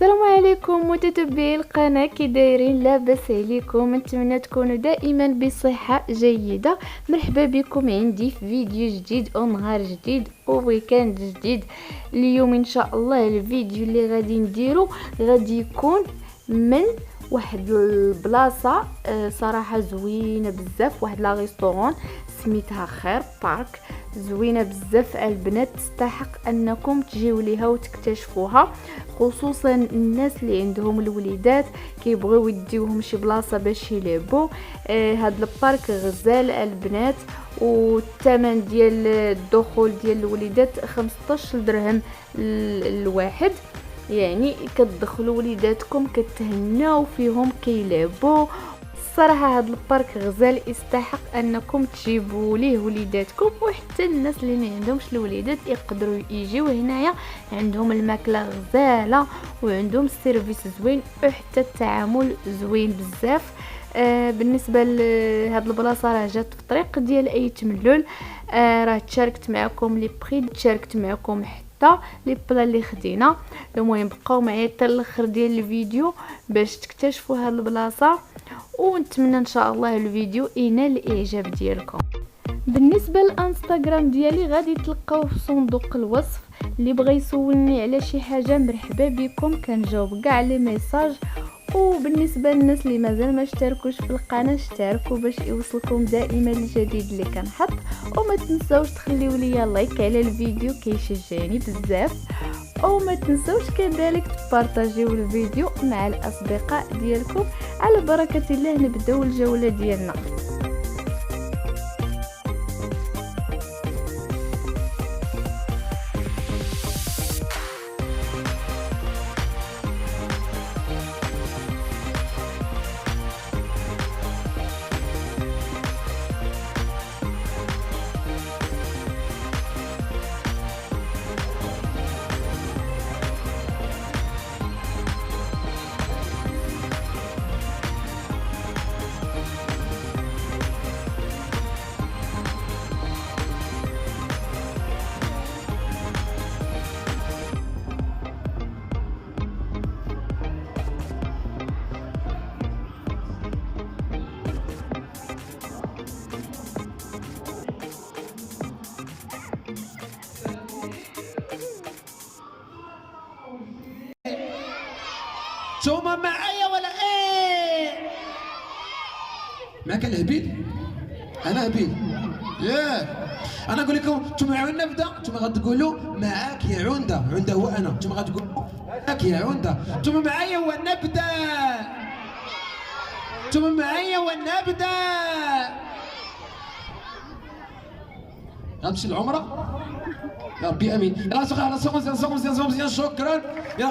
السلام عليكم متتبعي القناه، كي دايرين؟ لاباس عليكم؟ نتمنى تكونوا دائما بصحه جيده. مرحبا بكم عندي في فيديو جديد ونهار جديد وويكاند جديد. اليوم ان شاء الله الفيديو اللي غادي نديرو غادي يكون من واحد البلاصه صراحه زوينه بزاف، واحد لا ريستورون سميتها خير بارك، زوينه بزاف. البنات تستحق انكم تجيو ليها وتكتشفوها، خصوصا الناس اللي عندهم الوليدات كيبغيو يديوهم شي بلاصه باش يلعبوا. هاد البارك غزال البنات، والثمن ديال الدخول ديال الوليدات 15 درهم الواحد، يعني كتدخلوا وليداتكم كتهناو فيهم كيلعبوا. الصراحه هاد البارك غزال يستحق انكم تجيبوا ليه وليداتكم، وحتى الناس اللي ما عندهمش الوليدات يقدروا يجيو هنايا. عندهم الماكله غزاله وعندهم السيرفيس زوين وحتى التعامل زوين بزاف. بالنسبه لهاد البلاصه راه جات في الطريق ديال ايت ملول. راه تشاركت معكم لي بري، تشاركت معكم حتى لي بلا اللي خدينا. المهم بقاو معايا حتى الاخر ديال الفيديو باش تكتشفوا هاد البلاصه، ونتمنى ان شاء الله الفيديو ينال الاعجاب ديالكم. بالنسبه للانستغرام ديالي غادي تلقاوه في صندوق الوصف، اللي بغى يسولني على شي حاجه مرحبا بكم، كنجاوب كاع لي ميساج. وبالنسبه للناس اللي مازال ما اشتركوش في القناه اشتركوا باش يوصلكم دائما الجديد اللي كنحط. وما تنساوش تخليو لي لايك على الفيديو كيشجعني بزاف، وما تنساوش كذلك تبارطاجيو الفيديو مع الاصدقاء ديالكم. على بركه الله نبداو الجوله ديالنا. نتوما معايا ولا ايه؟ معاك العبيد؟ انا عبيد ياه. انا نقول لكم نتوما عاونا نبدا، نتوما غتقولوا معاك يا عونده، عونده هو انا، نتوما غتقولوا معاك يا عونده. نتوما معايا ونبدا، نتوما معايا ونبدا. غنمشي العمره يا ربي امين. يلا سوق على سوق مزيان، سوق مزيان، سوق مزيان، شكرا. يلا